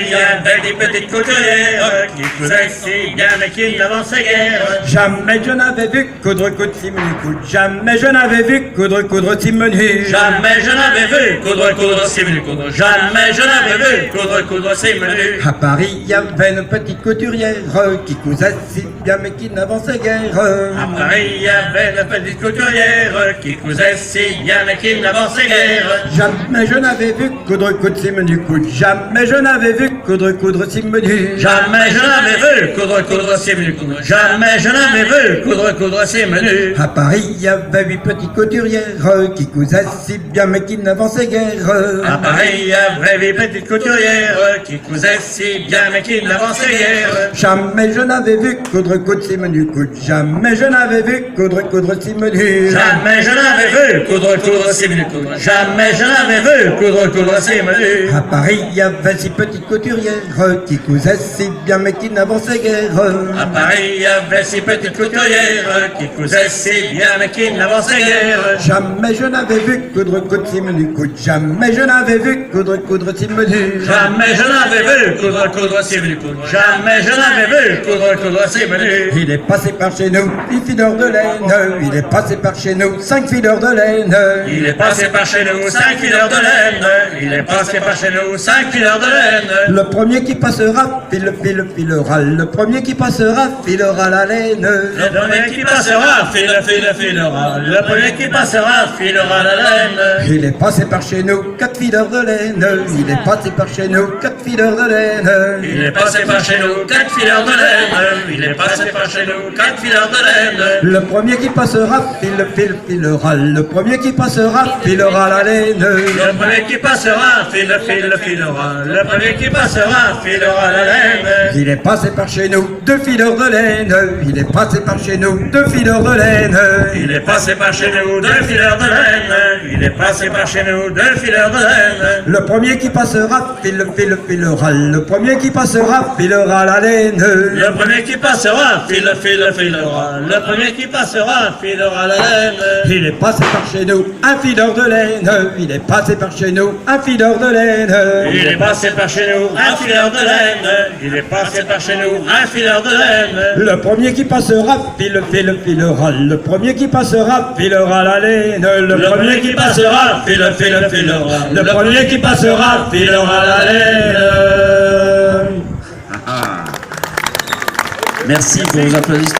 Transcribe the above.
Il y avait des petites couturières qui cousaient si bien mais qui n'avançaient guère. Jamais je n'avais vu coudre si menu coudre. Jamais je n'avais vu coudre si menu. Jamais je n'avais vu coudre si menu coudre. Jamais je n'avais vu coudre si menu. À Paris, il y avait une petite couturière qui cousait si bien mais qui n'avançait guère. À Paris, il y avait une petite couturière qui cousait si bien mais qui n'avançait guère. Jamais je n'avais vu coudre si menu coudre. Jamais je n'avais vu coudre si menu. Jamais je n'avais vu coudre si menu coudre. Jamais je n'avais vu coudre si menu. À Paris, il y avait 8 petites couturières qui cousaient si bien mais qui n'avançaient guère. À Paris, il y avait 8 petites couturières qui cousaient si bien mais qui n'avançaient guère. Jamais je n'avais vu coudre si menu coudre. Jamais je n'avais vu coudre si menu. Jamais je n'avais vu coudre si menu coudre. Jamais je n'avais vu coudre si menu. À Paris, il y avait 6 petites couturières qui cousaient si bien mais qui n'avançaient guère. À Paris, il y avait 6 petites couturières qui cousaient si bien mais qui n'avançaient guère. Jamais je n'avais vu coudre si menu coudre. Jamais je n'avais vu coudre si menu. Jamais je n'avais vu coudre si menu coudre. Jamais je n'avais vu coudre si menu. Il est passé par chez nous, 10 fileurs de laine. Il est passé par chez nous, 5 fileurs de laine. Il est passé par chez nous 5 fileurs de laine. Il est passé par chez nous 5 fileurs de laine. Le premier qui passera, filera. Le premier qui passera, filera la laine. Le premier qui passera, filera. Le premier qui passera, filera la laine. Il est passé par chez nous, 4 fileurs de laine. Il est passé par chez nous, 4 fileurs de laine. Il est passé par chez nous 4 fileurs de laine. Il est passé par chez nous 4 fileurs de laine. Le premier qui passera, filera. Le premier qui passera, filera la laine. Le premier qui passera, filera. Le premier qui passera, filera la laine. Il est passé par chez nous, 2 fileurs de laine. Il est passé par chez nous, 2 fileurs de laine. Il est passé par chez nous 2 fileurs de laine. Il est passé par chez nous 2 fileurs de laine. Le premier qui passera, filera. Le premier qui passera, filera la laine. Le premier qui passera, filera. Le premier qui passera, filera la laine. Il est passé par chez nous, un fileur de laine. Il est passé par chez nous, un fileur de laine. Il est passé par chez nous un fileur de laine. Il est passé par chez nous un fileur de laine. Le premier qui passera, filera. Le premier qui passera, filera la laine. Le premier qui passera, filera. Le premier qui passera, filera la laine. Merci pour vos applaudissements.